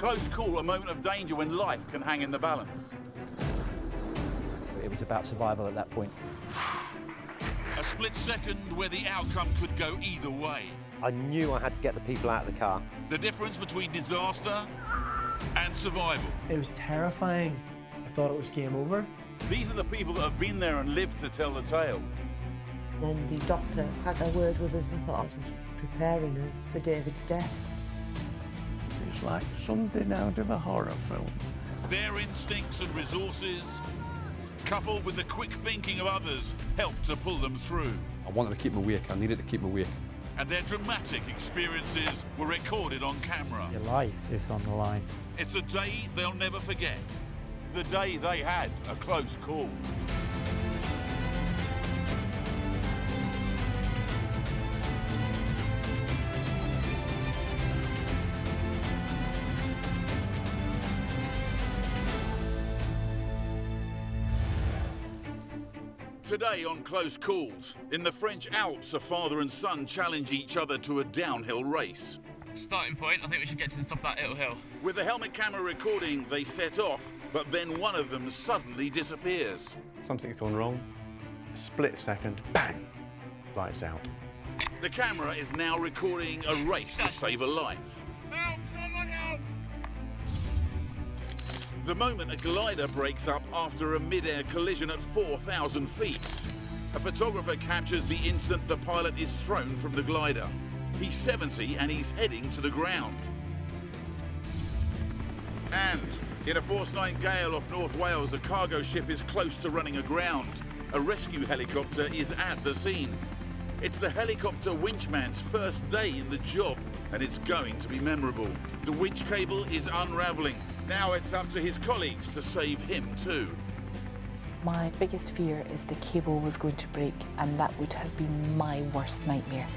close call, a moment of danger when life can hang in the balance. It was about survival at that point. A split second where the outcome could go either way. I knew I had to get the people out of the car. The difference between disaster and survival. It was terrifying. I thought it was game over. These are the people that have been there and lived to tell the tale. When the doctor had a word with us, I thought I was preparing us for David's death. It's like something out of a horror film. Their instincts and resources, coupled with the quick thinking of others, helped to pull them through. I wanted to keep them awake. I needed to keep them awake. And their dramatic experiences were recorded on camera. Your life is on the line. It's a day they'll never forget. The day they had a close call. Today on Close Calls, in the French Alps, a father and son challenge each other to a downhill race. Starting point, I think we should get to the top of that little hill. With the helmet camera recording, they set off, but then one of them suddenly disappears. Something's gone wrong. A split second, bang, lights out. The camera is now recording a race to save a life. Help! Someone help! The moment a glider breaks up after a mid-air collision at 4,000 feet. A photographer captures the instant the pilot is thrown from the glider. He's 70 and he's heading to the ground. And in a Force 9 gale off North Wales, a cargo ship is close to running aground. A rescue helicopter is at the scene. It's the helicopter winchman's first day in the job, and it's going to be memorable. The winch cable is unraveling. Now it's up to his colleagues to save him too. My biggest fear is the cable was going to break, and that would have been my worst nightmare.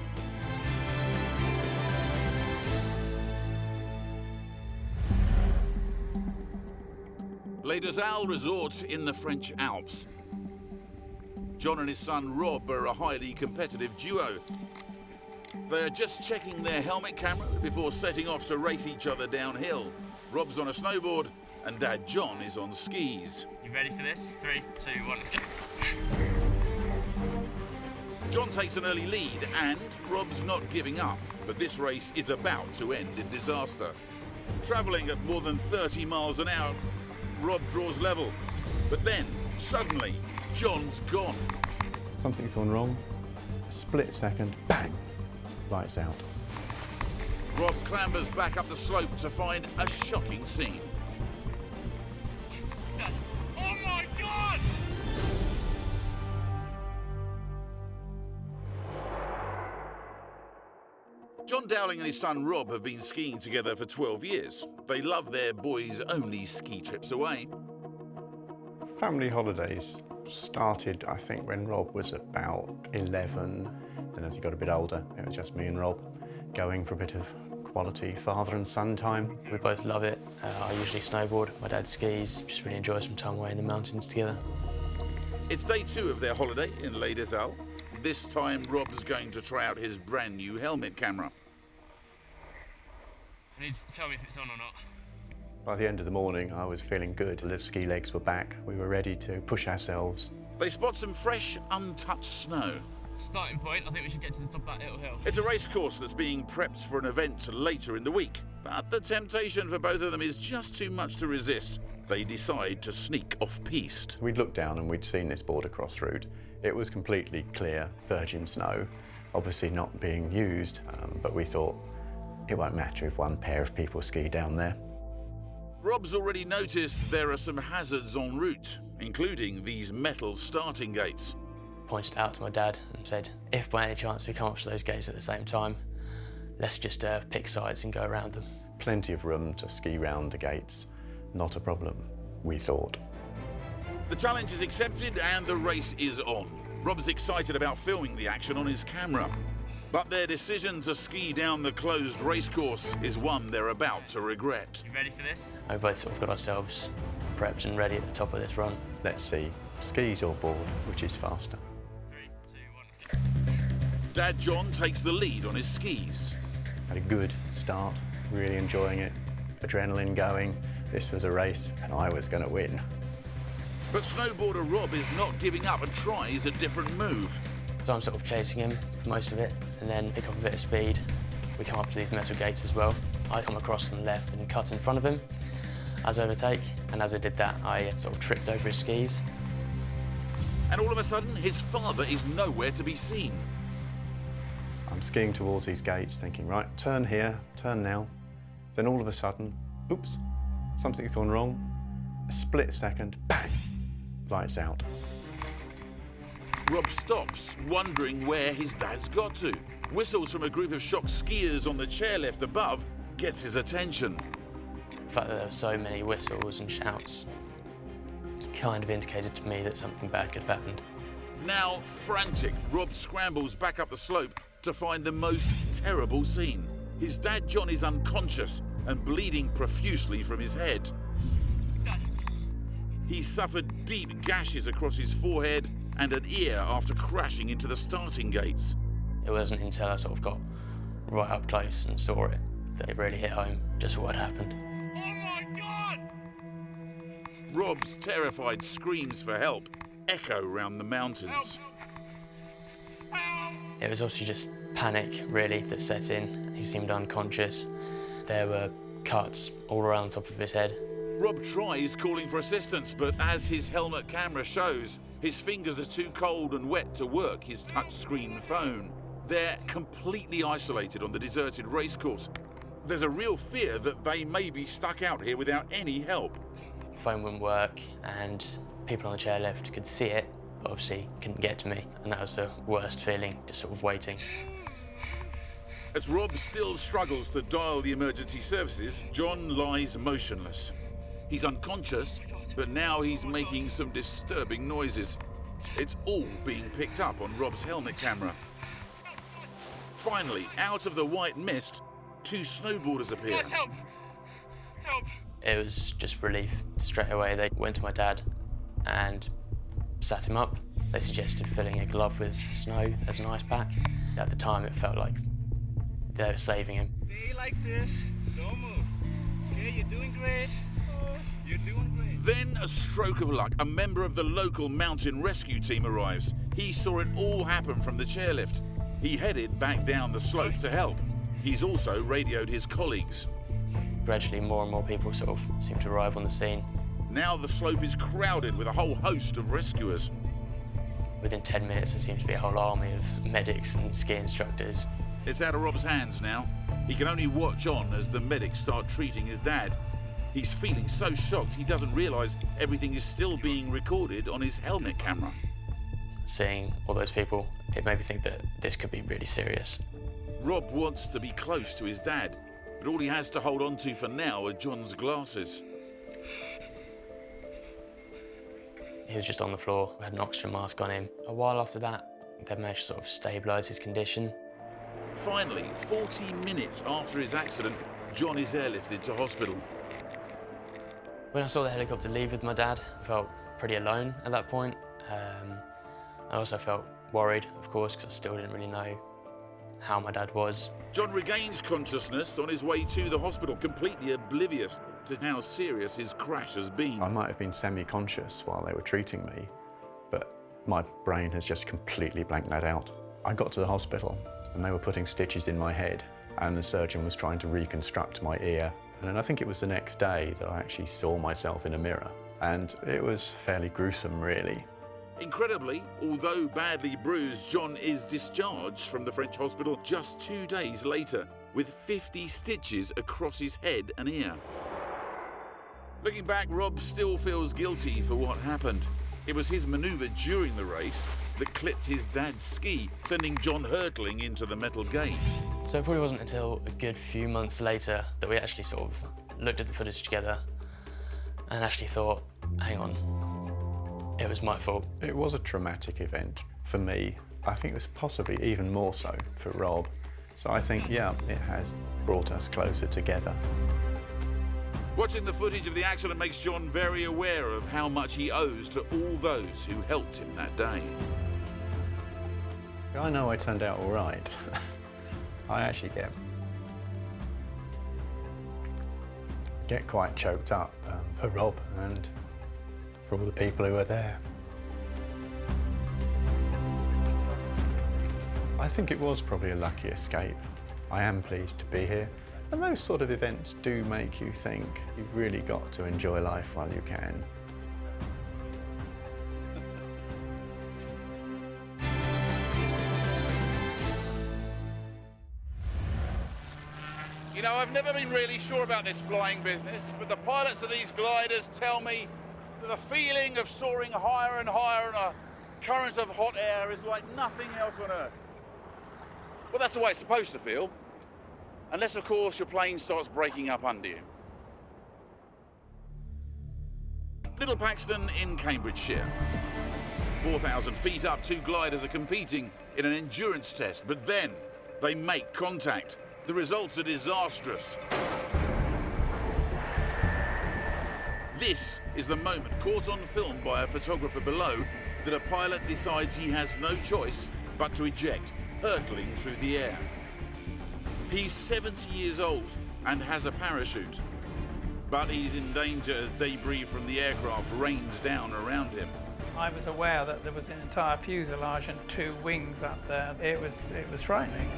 Les Deux Halles Resort in the French Alps. John and his son Rob are a highly competitive duo. They're just checking their helmet camera before setting off to race each other downhill. Rob's on a snowboard and Dad John is on skis. You ready for this? 3, 2, 1, let's go. John takes an early lead and Rob's not giving up, but this race is about to end in disaster. Travelling at more than 30 miles an hour, Rob draws level, but then, suddenly, John's gone. Something's gone wrong. A split second, bang, lights out. Rob clambers back up the slope to find a shocking scene. Oh my God! John Dowling and his son Rob have been skiing together for 12 years. They love their boys' only ski trips away. Family holidays started, I think, when Rob was about 11. Then as he got a bit older, it was just me and Rob going for a bit of quality father and son time. We both love it. I usually snowboard, my dad skis. Just really enjoy some time away in the mountains together. It's day 2 of their holiday in Les Deux Halles. This time Rob's going to try out his brand new helmet camera. You need to tell me if it's on or not. By the end of the morning, I was feeling good. The ski legs were back. We were ready to push ourselves. They spot some fresh, untouched snow. Starting point, I think we should get to the top of that little hill. It's a race course that's being prepped for an event later in the week. But the temptation for both of them is just too much to resist. They decide to sneak off-piste. We'd looked down and we'd seen this border cross route. It was completely clear, virgin snow, obviously not being used, but we thought it won't matter if one pair of people ski down there. Rob's already noticed there are some hazards en route, including these metal starting gates. Pointed it out to my dad and said, if by any chance we come up to those gates at the same time, let's just pick sides and go around them. Plenty of room to ski round the gates, not a problem, we thought. The challenge is accepted and the race is on. Rob's excited about filming the action on his camera. But their decision to ski down the closed racecourse is one they're about to regret. You ready for this? We both sort of got ourselves prepped and ready at the top of this run. Let's see, skis or board, which is faster? 3, 2, 1, let's go. Dad John takes the lead on his skis. Had a good start, really enjoying it. adrenaline going. This was a race and I was going to win. But snowboarder Rob is not giving up and tries a different move. So I'm sort of chasing him for most of it and then pick up a bit of speed. We come up to these metal gates as well. I come across from the left and cut in front of him as I overtake, and as I did that, I sort of tripped over his skis. And all of a sudden, his father is nowhere to be seen. I'm skiing towards these gates thinking, right, turn here, turn now. Then all of a sudden, oops, something's gone wrong. A split second, bang, lights out. Rob stops, wondering where his dad's got to. Whistles from a group of shocked skiers on the chairlift above gets his attention. The fact that there were so many whistles and shouts kind of indicated to me that something bad could have happened. Now frantic, Rob scrambles back up the slope to find the most terrible scene. His dad John is unconscious and bleeding profusely from his head. He suffered deep gashes across his forehead and an ear after crashing into the starting gates. It wasn't until I sort of got right up close and saw it that it really hit home just what had happened. Oh my God! Rob's terrified screams for help echo round the mountains. It was obviously just panic, really, that set in. He seemed unconscious. There were cuts all around the top of his head. Rob tries calling for assistance, but as his helmet camera shows, his fingers are too cold and wet to work his touchscreen phone. They're completely isolated on the deserted racecourse. There's a real fear that they may be stuck out here without any help. The phone wouldn't work, and people on the chairlift could see it, but obviously couldn't get to me, and that was the worst feeling, just sort of waiting. As Rob still struggles to dial the emergency services, John lies motionless. He's unconscious, but now he's making some disturbing noises. It's all being picked up on Rob's helmet camera. Finally, out of the white mist, two snowboarders appear. Help! Help! It was just relief straight away. They went to my dad and sat him up. They suggested filling a glove with snow as an ice pack. At the time, it felt like they were saving him. Stay like this. Don't move. Okay, you're doing great. You're doing great. Then, a stroke of luck, a member of the local mountain rescue team arrives. He saw it all happen from the chairlift. He headed back down the slope to help. He's also radioed his colleagues. Gradually, more and more people sort of seemed to arrive on the scene. Now the slope is crowded with a whole host of rescuers. Within 10 minutes, there seemed to be a whole army of medics and ski instructors. It's out of Rob's hands now. He can only watch on as the medics start treating his dad. He's feeling so shocked he doesn't realise everything is still being recorded on his helmet camera. Seeing all those people, it made me think that this could be really serious. Rob wants to be close to his dad, but all he has to hold on to for now are John's glasses. He was just on the floor, had an oxygen mask on him. A while after that, they managed to sort of stabilise his condition. Finally, 40 minutes after his accident, John is airlifted to hospital. When I saw the helicopter leave with my dad, I felt pretty alone at that point. I also felt worried, of course, because I still didn't really know how my dad was. John regains consciousness on his way to the hospital, completely oblivious to how serious his crash has been. I might have been semi-conscious while they were treating me, but my brain has just completely blanked that out. I got to the hospital and they were putting stitches in my head and the surgeon was trying to reconstruct my ear. And then I think it was the next day that I actually saw myself in a mirror. And it was fairly gruesome, really. Incredibly, although badly bruised, John is discharged from the French hospital just 2 days later, with 50 stitches across his head and ear. Looking back, Rob still feels guilty for what happened. It was his manoeuvre during the race that clipped his dad's ski, sending John hurtling into the metal gate. So it probably wasn't until a good few months later that we actually sort of looked at the footage together and actually thought, hang on, it was my fault. It was a traumatic event for me. I think it was possibly even more so for Rob. So I think, yeah, it has brought us closer together. Watching the footage of the accident makes John very aware of how much he owes to all those who helped him that day. I know I turned out all right. I actually get get quite choked up for Rob and for all the people who were there. I think it was probably a lucky escape. I am pleased to be here. And those sort of events do make you think you've really got to enjoy life while you can. You know, I've never been really sure about this flying business, but the pilots of these gliders tell me that the feeling of soaring higher and higher in a current of hot air is like nothing else on Earth. Well, that's the way it's supposed to feel. Unless, of course, your plane starts breaking up under you. Little Paxton in Cambridgeshire. 4,000 feet up, two gliders are competing in an endurance test, but then they make contact. The results are disastrous. This is the moment, caught on film by a photographer below, that a pilot decides he has no choice but to eject, hurtling through the air. He's 70 years old and has a parachute, but he's in danger as debris from the aircraft rains down around him. I was aware that there was an entire fuselage and two wings up there. It was frightening.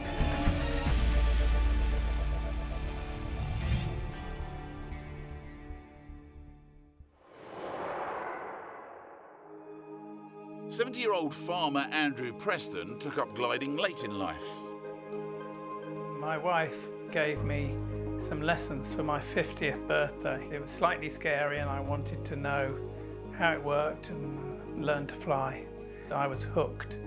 "70-year-old farmer Andrew Preston took up gliding late in life. My wife gave me some lessons for my 50th birthday. It was slightly scary and I wanted to know how it worked and learn to fly. I was hooked.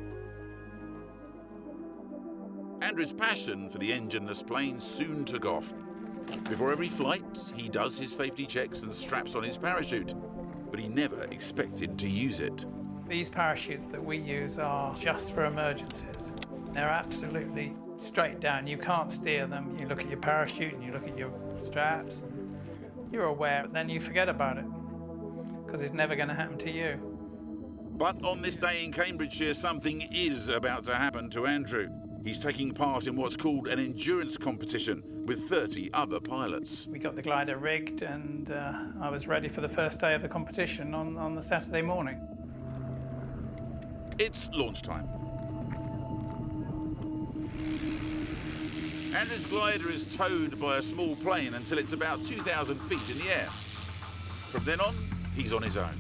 Andrew's passion for the engineless planes soon took off. Before every flight, he does his safety checks and straps on his parachute, but he never expected to use it. These parachutes that we use are just for emergencies. They're absolutely straight down. You can't steer them. You look at your parachute and you look at your straps. And you're aware, but then you forget about it because it's never going to happen to you. But on this day in Cambridgeshire, something is about to happen to Andrew. He's taking part in what's called an endurance competition with 30 other pilots. We got the glider rigged and I was ready for the first day of the competition on the Saturday morning. It's launch time. Andrew's glider is towed by a small plane until it's about 2,000 feet in the air. From then on, he's on his own.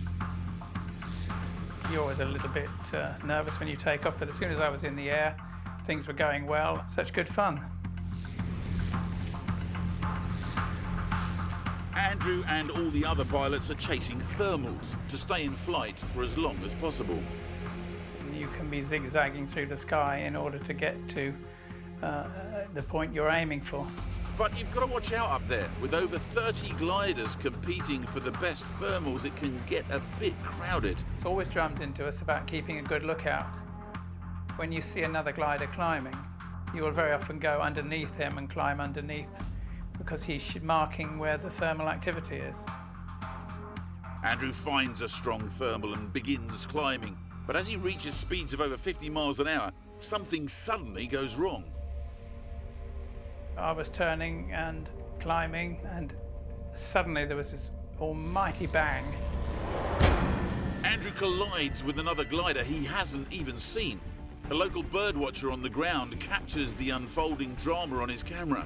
You're always a little bit nervous when you take off, but as soon as I was in the air, things were going well. Such good fun. Andrew and all the other pilots are chasing thermals to stay in flight for as long as possible. You can be zigzagging through the sky in order to get to the point you're aiming for. But you've got to watch out up there. With over 30 gliders competing for the best thermals, it can get a bit crowded. It's always drummed into us about keeping a good lookout. When you see another glider climbing, you will very often go underneath him and climb underneath because he's marking where the thermal activity is. Andrew finds a strong thermal and begins climbing. But as he reaches speeds of over 50 miles an hour, something suddenly goes wrong. I was turning and climbing, and suddenly there was this almighty bang. Andrew collides with another glider he hasn't even seen. A local birdwatcher on the ground captures the unfolding drama on his camera.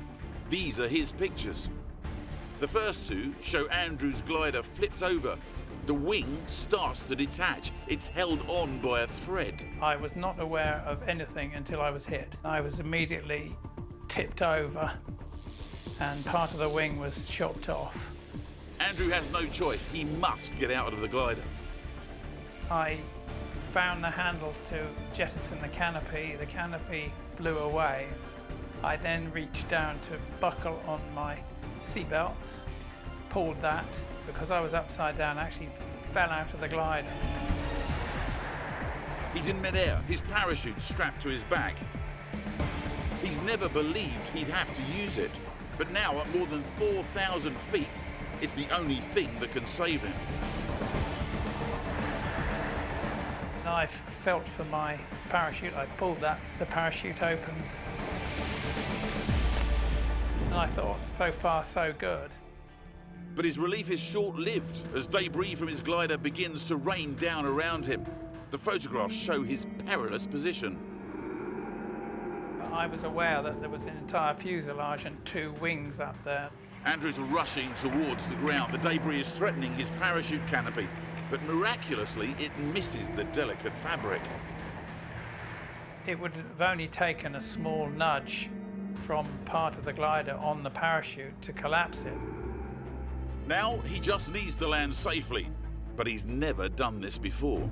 These are his pictures. The first two show Andrew's glider flipped over. The wing starts to detach. It's held on by a thread. I was not aware of anything until I was hit. I was immediately tipped over and part of the wing was chopped off. Andrew has no choice. He must get out of the glider. I found the handle to jettison the canopy. The canopy blew away. I then reached down to buckle on my seatbelts, pulled that. Because I was upside down, actually fell out of the glider. He's in midair, his parachute strapped to his back. He's never believed he'd have to use it, but now at more than 4,000 feet, it's the only thing that can save him. I felt for my parachute, I pulled that, the parachute opened. And I thought, so far so good. But his relief is short-lived as debris from his glider begins to rain down around him. The photographs show his perilous position. I was aware that there was an entire fuselage and 2 wings up there. Andrew's rushing towards the ground. The debris is threatening his parachute canopy, but miraculously it misses the delicate fabric. It would have only taken a small nudge from part of the glider on the parachute to collapse it. Now he just needs to land safely, but he's never done this before.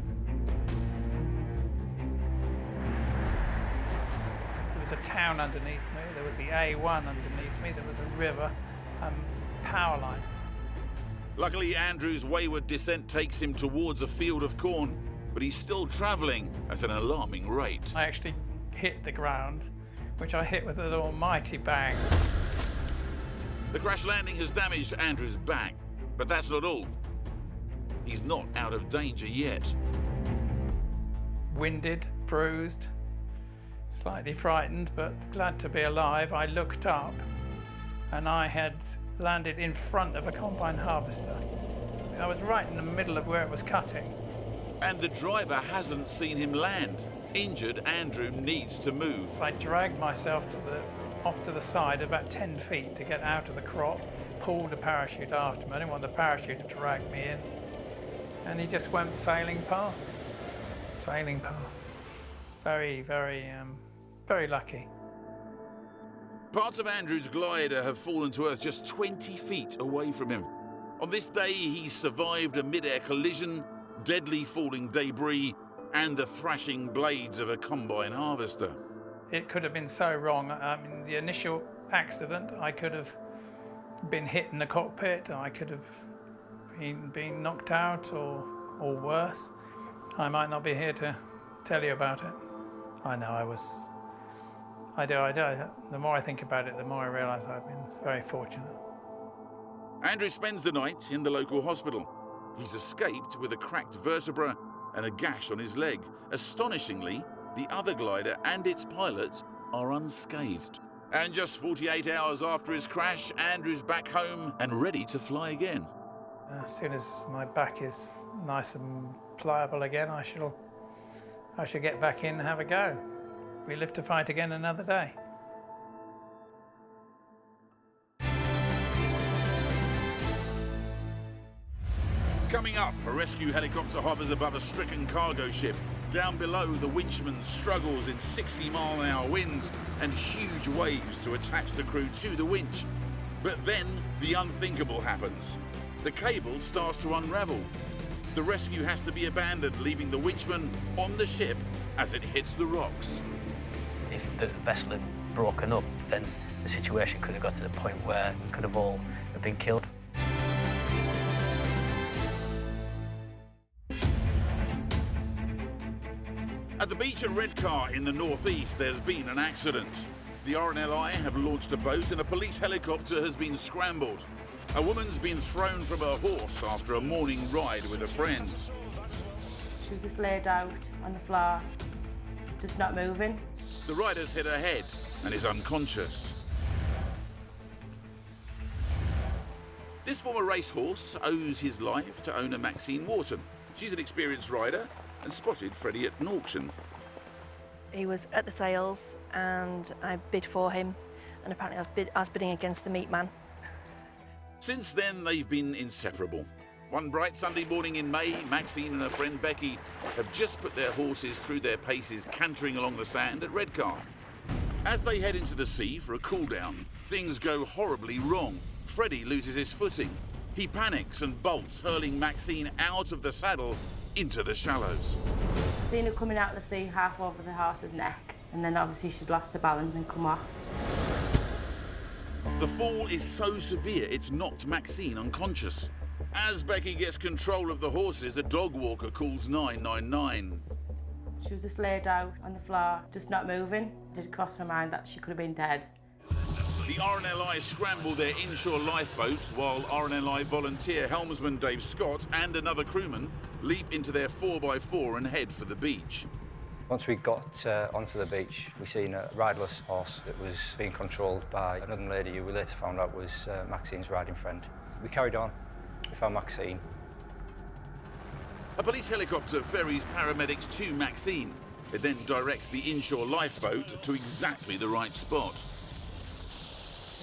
There was a town underneath me, there was the A1 underneath me, there was a river and power line. Luckily, Andrew's wayward descent takes him towards a field of corn, but he's still travelling at an alarming rate. I actually hit the ground, which I hit with an almighty bang. The crash landing has damaged Andrew's back, but that's not all. He's not out of danger yet. Winded, bruised, slightly frightened, but glad to be alive. I looked up and I had landed in front of a combine harvester. I was right in the middle of where it was cutting. And the driver hasn't seen him land. Injured Andrew needs to move. I dragged myself off to the side about 10 feet to get out of the crop, pulled the parachute after me. I didn't want the parachute to drag me in. And he just went sailing past. Sailing past. Very, very, very lucky. Parts of Andrew's glider have fallen to earth just 20 feet away from him. On this day, he's survived a mid-air collision, deadly falling debris, and the thrashing blades of a combine harvester. It could have been so wrong. I mean, the initial accident, I could have been hit in the cockpit, I could have been knocked out or worse. I might not be here to tell you about it. I know I do. The more I think about it, the more I realise I've been very fortunate. Andrew spends the night in the local hospital. He's escaped with a cracked vertebra and a gash on his leg. Astonishingly, the other glider and its pilots are unscathed. And just 48 hours after his crash, Andrew's back home and ready to fly again. As soon as my back is nice and pliable again, I shall get back in and have a go. We live to fight again another day. Coming up, a rescue helicopter hovers above a stricken cargo ship. Down below, the winchman struggles in 60-mile-an-hour winds and huge waves to attach the crew to the winch. But then, the unthinkable happens. The cable starts to unravel. The rescue has to be abandoned, leaving the winchman on the ship as it hits the rocks. If the vessel had broken up, then the situation could have got to the point where we could have all have been killed. At the beach at Redcar in the northeast, there's been an accident. The RNLI have launched a boat and a police helicopter has been scrambled. A woman's been thrown from her horse after a morning ride with a friend. She was just laid out on the floor, just not moving. The rider's hit her head and is unconscious. This former racehorse owes his life to owner Maxine Wharton. She's an experienced rider and spotted Freddie at an auction. He was at the sales and I bid for him, and apparently I was bidding against the meat man. Since then, they've been inseparable. One bright Sunday morning in May, Maxine and her friend Becky have just put their horses through their paces, cantering along the sand at Redcar. As they head into the sea for a cool down, things go horribly wrong. Freddie loses his footing. He panics and bolts, hurling Maxine out of the saddle into the shallows. Seen her coming out of the sea half over the horse's neck, and then obviously she'd lost her balance and come off. The fall is so severe it's knocked Maxine unconscious. As Becky gets control of the horses, a dog walker calls 999. She was just laid out on the floor, just not moving. It did cross my mind that she could have been dead. The RNLI scramble their inshore lifeboat while RNLI volunteer helmsman Dave Scott and another crewman leap into their 4x4 and head for the beach. Once we got onto the beach, we seen a riderless horse that was being controlled by another lady who we later found out was Maxine's riding friend. We carried on. We found Maxine. A police helicopter ferries paramedics to Maxine. It then directs the inshore lifeboat to exactly the right spot.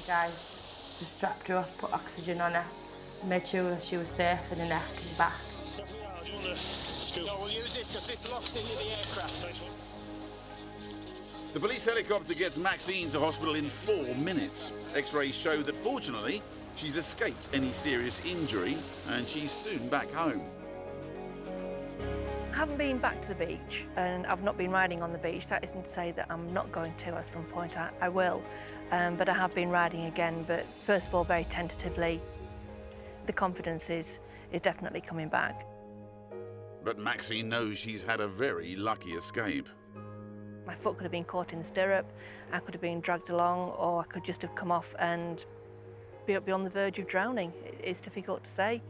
The guys just strapped her up, put oxygen on her, made sure she was safe in the neck and back. No, we'll use this because this locks into the aircraft. The police helicopter gets Maxine to hospital in 4 minutes. X-rays show that fortunately, she's escaped any serious injury and she's soon back home. I haven't been back to the beach and I've not been riding on the beach. That isn't to say that I'm not going to at some point. I will, but I have been riding again, but first of all, very tentatively. The confidence is definitely coming back. But Maxine knows she's had a very lucky escape. My foot could have been caught in the stirrup, I could have been dragged along, or I could just have come off and be on the verge of drowning. It's difficult to say.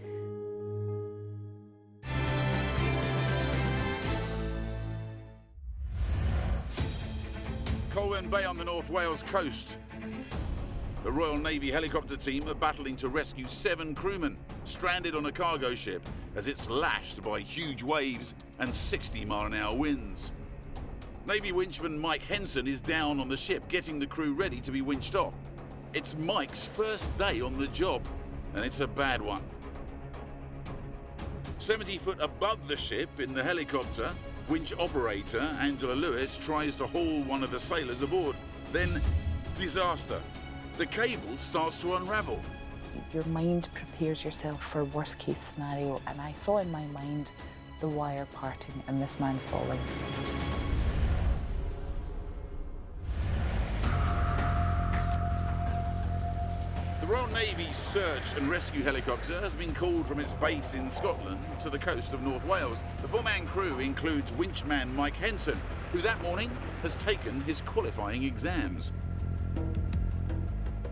Colwyn Bay on the North Wales coast. The Royal Navy helicopter team are battling to rescue 7 crewmen stranded on a cargo ship as it's lashed by huge waves and 60-mile-an-hour winds. Navy winchman Mike Henson is down on the ship getting the crew ready to be winched off. It's Mike's first day on the job, and it's a bad one. 70 foot above the ship in the helicopter, winch operator Angela Lewis tries to haul one of the sailors aboard. Then, disaster. The cable starts to unravel. Your mind prepares yourself for worst case scenario, and I saw in my mind the wire parting and this man falling. The Royal Navy's search and rescue helicopter has been called from its base in Scotland to the coast of North Wales. The 4-man crew includes winchman Mike Henson, who that morning has taken his qualifying exams.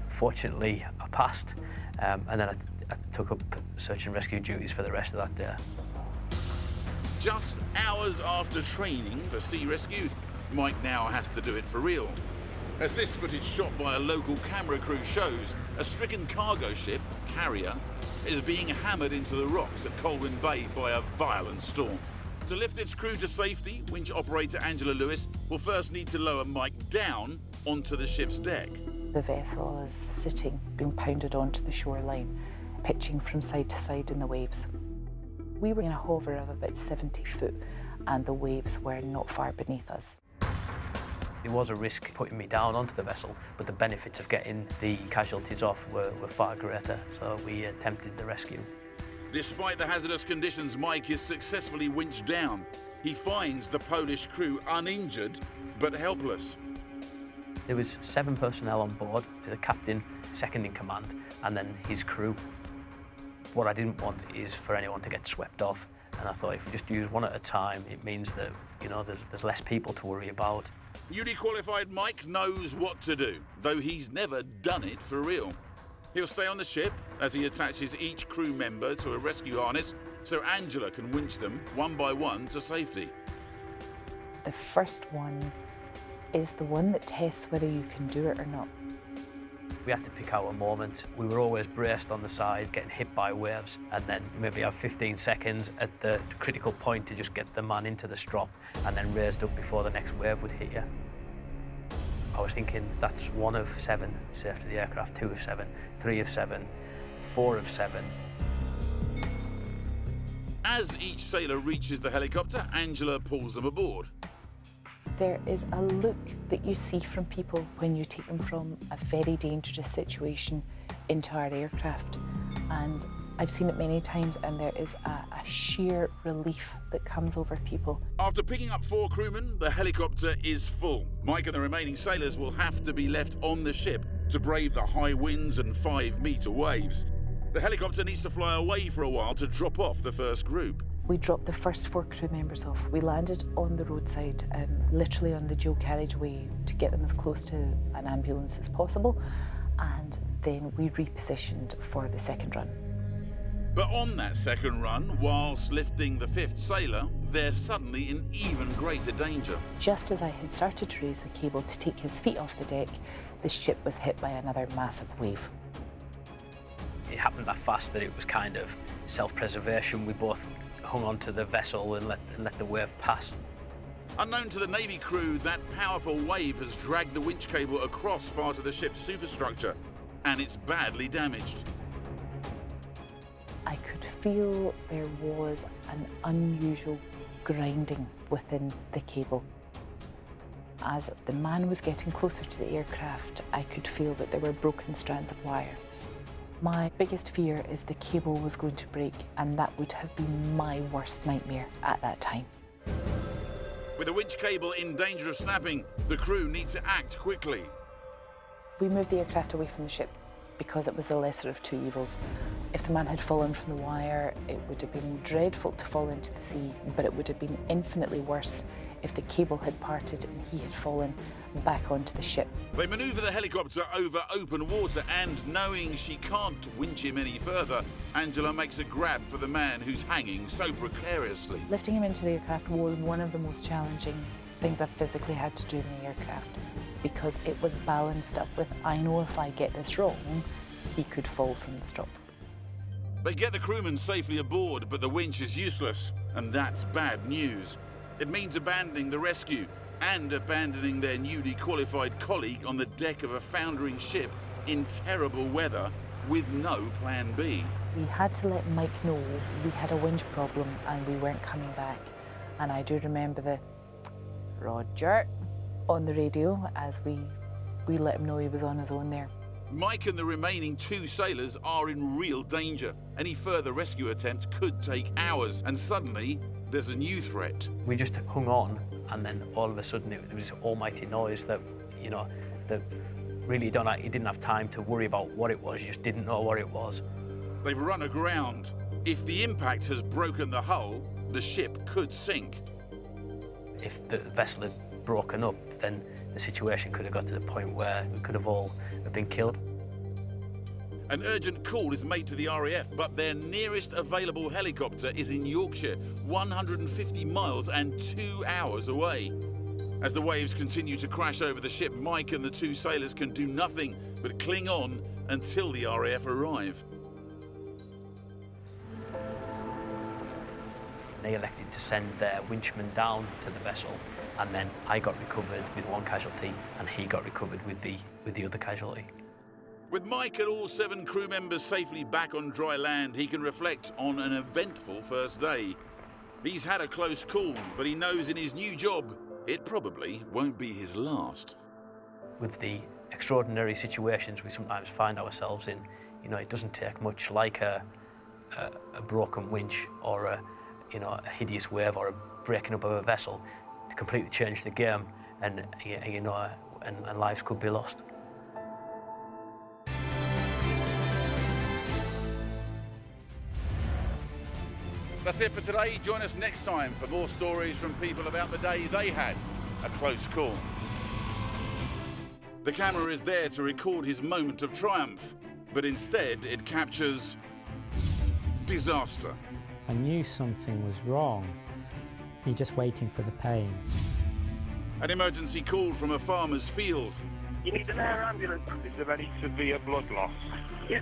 Fortunately, I passed, and then I took up search and rescue duties for the rest of that day. Just hours after training for sea rescue, Mike now has to do it for real. As this footage shot by a local camera crew shows, a stricken cargo ship, Carrier, is being hammered into the rocks at Colwyn Bay by a violent storm. To lift its crew to safety, winch operator Angela Lewis will first need to lower Mike down onto the ship's deck. The vessel is sitting, being pounded onto the shoreline, pitching from side to side in the waves. We were in a hover of about 70 foot, and the waves were not far beneath us. It was a risk putting me down onto the vessel, but the benefits of getting the casualties off were far greater, so we attempted the rescue. Despite the hazardous conditions, Mike is successfully winched down. He finds the Polish crew uninjured, but helpless. There was 7 personnel on board, to the captain, second in command, and then his crew. What I didn't want is for anyone to get swept off, and I thought if we just use one at a time, it means that, you know, there's less people to worry about. Newly qualified Mike knows what to do, though he's never done it for real. He'll stay on the ship as he attaches each crew member to a rescue harness so Angela can winch them one by one to safety. The first one is the one that tests whether you can do it or not. We had to pick our moment. We were always braced on the side, getting hit by waves, and then maybe have 15 seconds at the critical point to just get the man into the strop and then raised up before the next wave would hit you. I was thinking that's 1 of 7 safe to the aircraft, 2 of 7, 3 of 7, 4 of 7. As each sailor reaches the helicopter, Angela pulls them aboard. There is a look that you see from people when you take them from a very dangerous situation into our aircraft. And I've seen it many times, and there is a sheer relief that comes over people. After picking up 4 crewmen, the helicopter is full. Mike and the remaining sailors will have to be left on the ship to brave the high winds and 5-meter waves. The helicopter needs to fly away for a while to drop off the first group. We dropped the first 4 crew members off. We landed on the roadside, literally on the dual carriageway, to get them as close to an ambulance as possible, and then we repositioned for the second run. But on that second run, whilst lifting the 5th sailor, they're suddenly in even greater danger. Just as I had started to raise the cable to take his feet off the deck, the ship was hit by another massive wave. It happened that fast that it was kind of self-preservation. We both hung onto the vessel and let the wave pass. Unknown to the Navy crew, that powerful wave has dragged the winch cable across part of the ship's superstructure, and it's badly damaged. I could feel there was an unusual grinding within the cable. As the man was getting closer to the aircraft, I could feel that there were broken strands of wire. My biggest fear is the cable was going to break, and that would have been my worst nightmare at that time. With the winch cable in danger of snapping, the crew need to act quickly. We moved the aircraft away from the ship because it was the lesser of two evils. If the man had fallen from the wire, it would have been dreadful to fall into the sea, but it would have been infinitely worse if the cable had parted and he had fallen back onto the ship. They manoeuvre the helicopter over open water, and knowing she can't winch him any further, Angela makes a grab for the man who's hanging so precariously. Lifting him into the aircraft was one of the most challenging things I've physically had to do in the aircraft, because it was balanced up with, I know if I get this wrong, he could fall from the strop. They get the crewman safely aboard, but the winch is useless, and that's bad news. It means abandoning the rescue and abandoning their newly qualified colleague on the deck of a foundering ship in terrible weather with no plan B. We had to let Mike know we had a winch problem and we weren't coming back. And I do remember the Roger on the radio as we let him know he was on his own there. Mike and the remaining two sailors are in real danger. Any further rescue attempt could take hours, and suddenly there's a new threat. We just hung on, and then all of a sudden it was this almighty noise that, you know, that really he didn't have time to worry about what it was, you just didn't know what it was. They've run aground. If the impact has broken the hull, the ship could sink. If the vessel had broken up, then the situation could have got to the point where we could have all been killed. An urgent call is made to the RAF, but their nearest available helicopter is in Yorkshire, 150 miles and 2 hours away. As the waves continue to crash over the ship, Mike and the two sailors can do nothing but cling on until the RAF arrive. They elected to send their winchman down to the vessel, and then I got recovered with one casualty, and he got recovered with the other casualty. With Mike and all 7 crew members safely back on dry land, he can reflect on an eventful first day. He's had a close call, but he knows in his new job, it probably won't be his last. With the extraordinary situations we sometimes find ourselves in, you know, it doesn't take much, like a broken winch or a hideous wave or a breaking up of a vessel to completely change the game, and and lives could be lost. That's it for today. Join us next time for more stories from people about the day they had a close call. The camera is there to record his moment of triumph, but instead it captures disaster. I knew something was wrong. You're just waiting for the pain. An emergency call from a farmer's field. You need an air ambulance. Is there any severe blood loss? Yes,